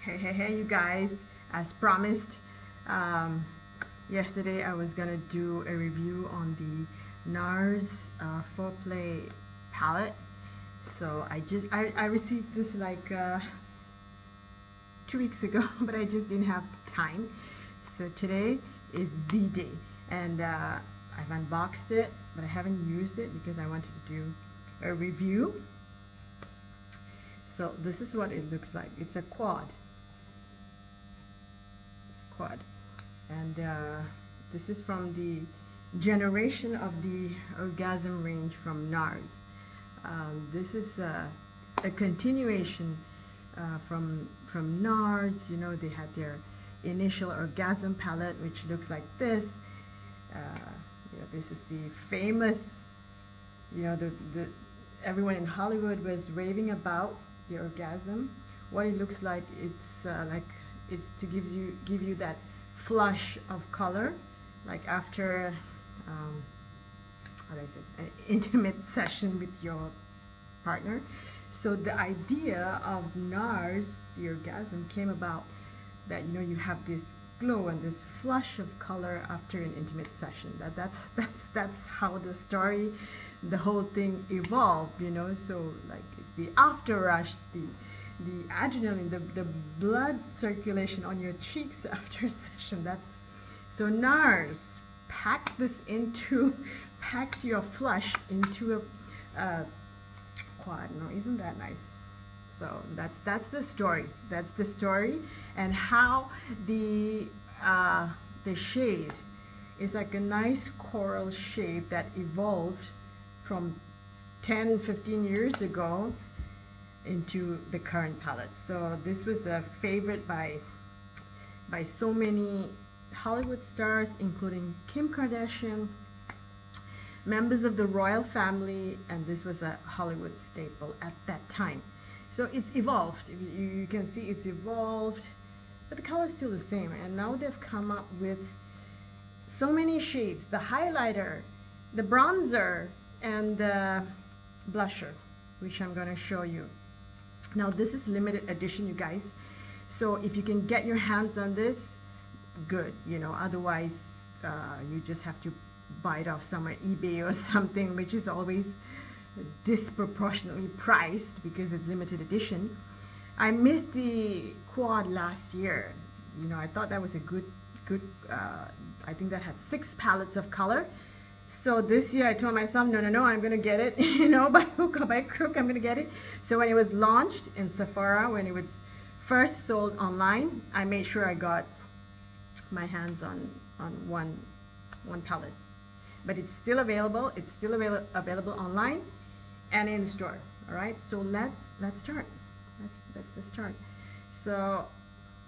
Hey, you guys, as promised, um, yesterday I was gonna do a review on the NARS Foreplay palette. So I received this like 2 weeks ago, but I just didn't have the time. So today is the day, and I've unboxed it, but I haven't used it because I wanted to do a review. So this is what it looks like. It's a quad. And this is from the generation of the Orgasm range from NARS. This is a continuation from NARS. You know, they had their initial Orgasm palette, which looks like this. This is the famous, the everyone in Hollywood was raving about the Orgasm. What it looks like, it's to give you that flush of color, like after an intimate session with your partner. So the idea of NARS, the Orgasm, came about that you have this glow and this flush of color after an intimate session. That's how the story, the whole thing evolved. So like it's the after rush, the adrenaline, the blood circulation on your cheeks after a session. So NARS packed your flush into a quad. No, isn't that nice? So that's the story. That's the story, and how the shade is like a nice coral shade that evolved from 10-15 years ago into the current palette. So this was a favorite by so many Hollywood stars, including Kim Kardashian, members of the royal family, and this was a Hollywood staple at that time. So it's evolved. You can see it's evolved, but the color is still the same. And now they've come up with so many shades: the highlighter, the bronzer, and the blusher, which I'm going to show you. Now this is limited edition, you guys. So if you can get your hands on this, good. Otherwise you just have to buy it off somewhere, eBay or something, which is always disproportionately priced because it's limited edition. I missed the quad last year. I thought that was a good I think that had 6 palettes of color. So this year I told myself, no, I'm gonna get it. By hook or by crook, I'm gonna get it. So when it was launched in Sephora, when it was first sold online, I made sure I got my hands on one palette. But it's still available. It's still available online and in the store. All right. So let's start. Let's start. So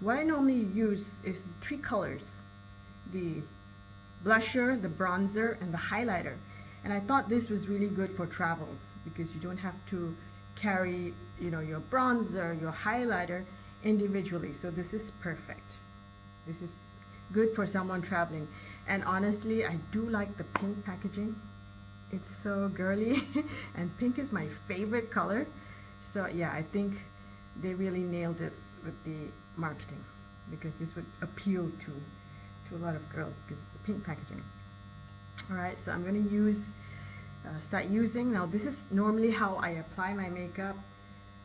what I normally use is 3 colors: the blusher, the bronzer, and the highlighter. And I thought this was really good for travels because you don't have to carry your bronzer, your highlighter individually. So this is perfect. This is good for someone traveling. And honestly, I do like the pink packaging. It's so girly and pink is my favorite color. So yeah, I think they really nailed it with the marketing, because this would appeal to a lot of girls because of the pink packaging. All right, so I'm going to start using. Now this is normally how I apply my makeup: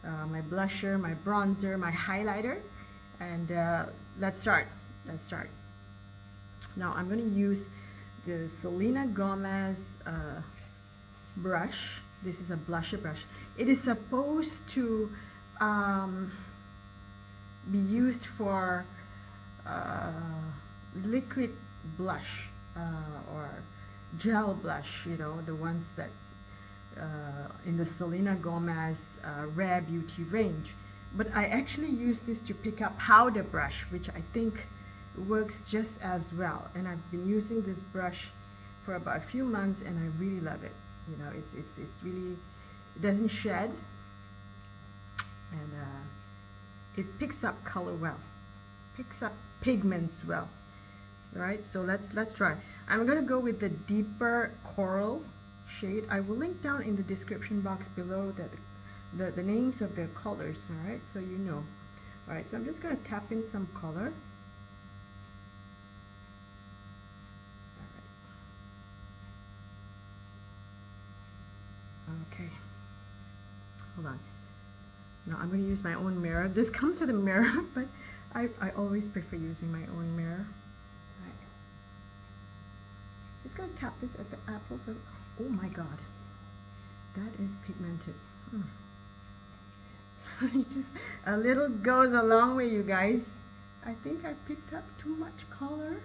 my blusher, my bronzer, my highlighter. And let's start. Now I'm going to use the Selena Gomez brush. This is a blusher brush. It is supposed to be used for liquid blush or gel blush, the ones that in the Selena Gomez Rare Beauty range. But I actually use this to pick up powder brush, which I think works just as well. And I've been using this brush for about a few months, and I really love it. It's really, it doesn't shed, and it picks up color well, picks up pigments well. All right, so let's try. I'm gonna go with the deeper coral shade. I will link down in the description box below the names of the colors. All right, so Alright, so I'm just going to tap in some color. Okay, hold on. Now I'm going to use my own mirror. This comes with a mirror, but I always prefer using my own mirror. Right. Just going to tap this at the apples of, oh my god, that is pigmented. Just a little goes a long way, you guys. I think I picked up too much color.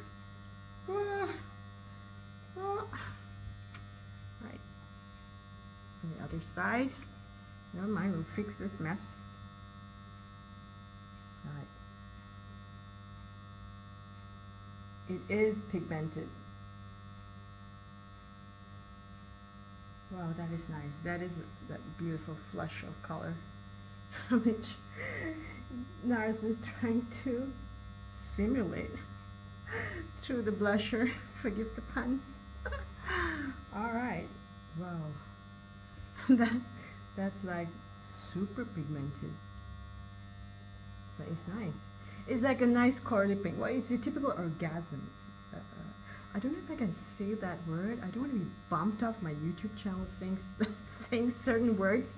Right. On the other side. Never mind, we'll fix this mess. Alright. It is pigmented. Wow, that is nice. That is that beautiful flush of color, which Nars was trying to simulate through the blusher. Forgive the pun. Alright. Wow. That's like super pigmented. That is nice. It's like a nice corally pink. Well, it's a typical orgasm. I don't know if I can say that word. I don't want to be bumped off my YouTube channel saying certain words.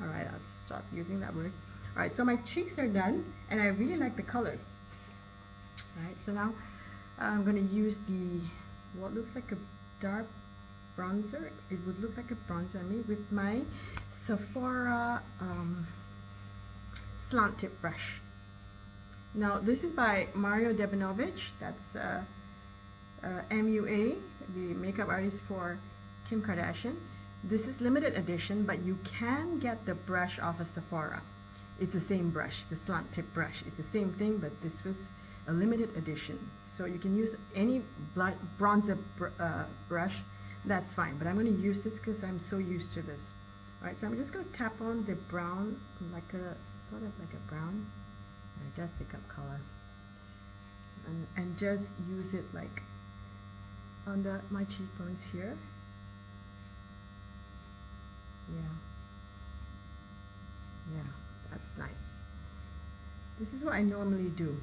Alright, I'll stop using that word. Alright, so my cheeks are done, and I really like the color. Alright, so now I'm going to use what looks like a dark bronzer. It would look like a bronzer on me with my Sephora slant tip brush. Now this is by Mario Debanovich. That's MUA, the makeup artist for Kim Kardashian. This is limited edition, but you can get the brush off of Sephora. It's the same brush, the slant tip brush. It's the same thing, but this was a limited edition. So you can use any bronzer brush, that's fine. But I'm going to use this because I'm so used to this. Alright, so I'm just going to tap on the brown, like a sort of like a brown. And it does pick up color. And just use it like under my cheekbones here. Yeah, that's nice. This is what I normally do.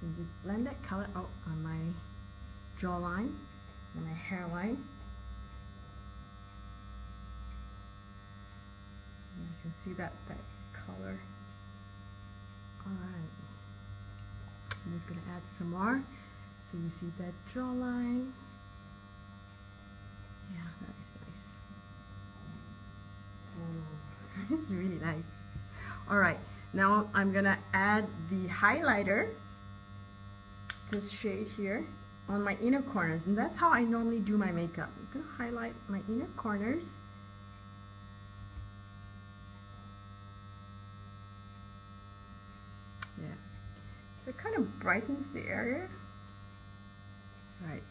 So just blend that color out on my jawline and my hairline. And you can see that color. Alright. I'm just going to add some more. So you see that jawline. Yeah, that is nice. Oh, it's really nice. Alright, now I'm going to add the highlighter, this shade here, on my inner corners. And that's how I normally do my makeup. I'm going to highlight my inner corners. Yeah. So it kind of brightens the area. Right.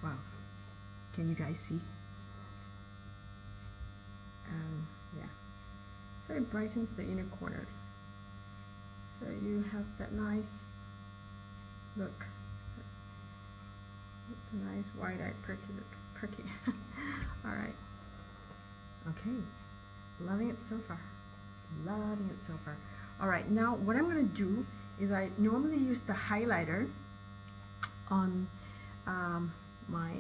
Wow. Can you guys see? Yeah. So it brightens the inner corners. So you have that nice look. Nice wide-eyed perky. Alright. Okay. Loving it so far. Loving it so far. Alright, now what I'm going to do is I normally use the highlighter on my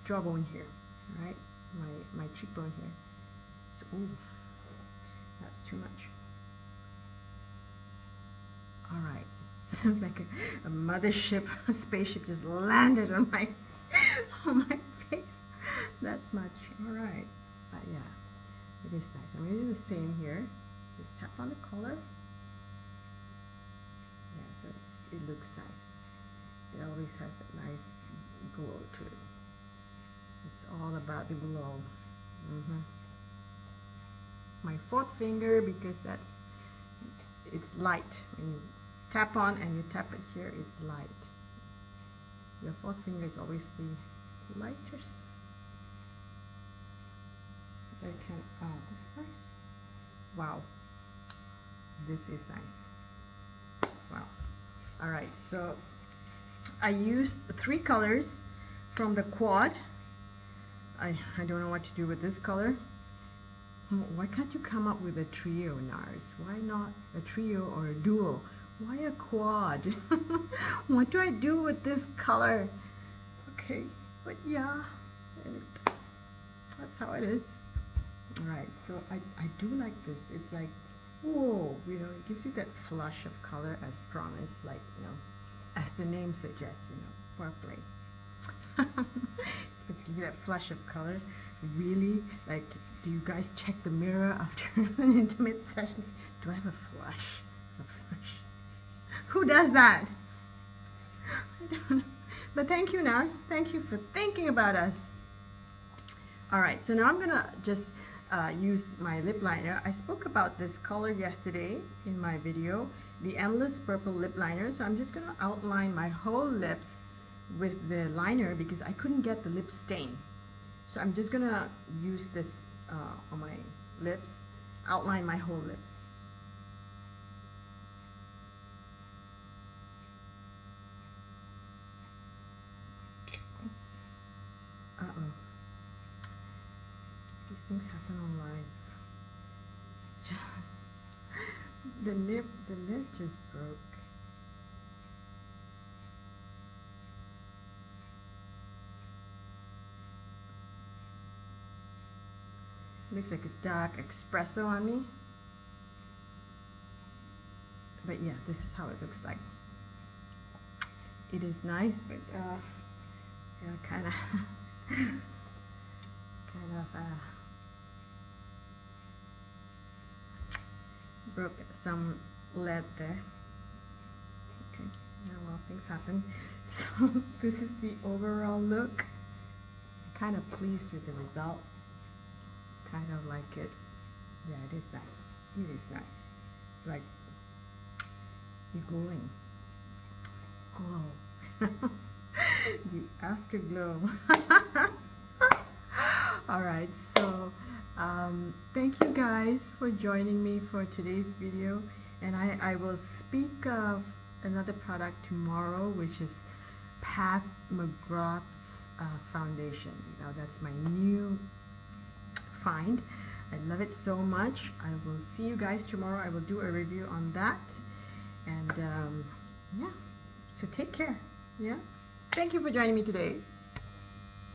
jawbone here, right? My cheekbone here. So, ooh, that's too much. Alright, sounds like a mothership, a spaceship just landed on my face. That's much. Alright, but yeah, it is nice. I'm going to do the same here. Just tap on the color. Yeah, so it looks nice. It always has that nice glow to it. It's all about the glow. My fourth finger, because it's light. When you tap on and you tap it here, it's light. Your fourth finger is always the lightest. I can, oh, this is nice. Wow. This is nice. Wow. Alright, so I used 3 colors from the quad. I don't know what to do with this color. Why can't you come up with a trio, Nars? Why not a trio or a duo? Why a quad? What do I do with this color? Okay, but yeah, that's how it is. Alright, so I do like this. It's like, whoa, you know, it gives you that flush of color as promised, like, you know, as the name suggests, you know, foreplay. It's supposed to give you that flush of color. Really? Like, do you guys check the mirror after an intimate session? Do I have a flush? A flush? Who does that? I don't know. But thank you, Nars. Thank you for thinking about us. Alright, so now I'm going to just use my lip liner. I spoke about this color yesterday in my video, the Endless Purple lip liner. So I'm just going to outline my whole lips with the liner because I couldn't get the lip stain. So I'm just going to use this on my lips, outline my whole lips. Uh-oh. These things happen on live. The nib just broke. Looks like a dark espresso on me. But yeah, this is how it looks like. It is nice, but yeah, kind of broke some lead there. Okay, yeah, well, things happen. So this is the overall look. I'm kind of pleased with the results. Kind of like it. Yeah, it is nice. It is nice. It's like you're glowing. Glow. The afterglow. Alright, so thank you guys for joining me for today's video, and I will speak of another product tomorrow, which is Pat McGrath's foundation. Now that's my new find. I love it so much. I will see you guys tomorrow. I will do a review on that, and yeah, so take care. Yeah, thank you for joining me today.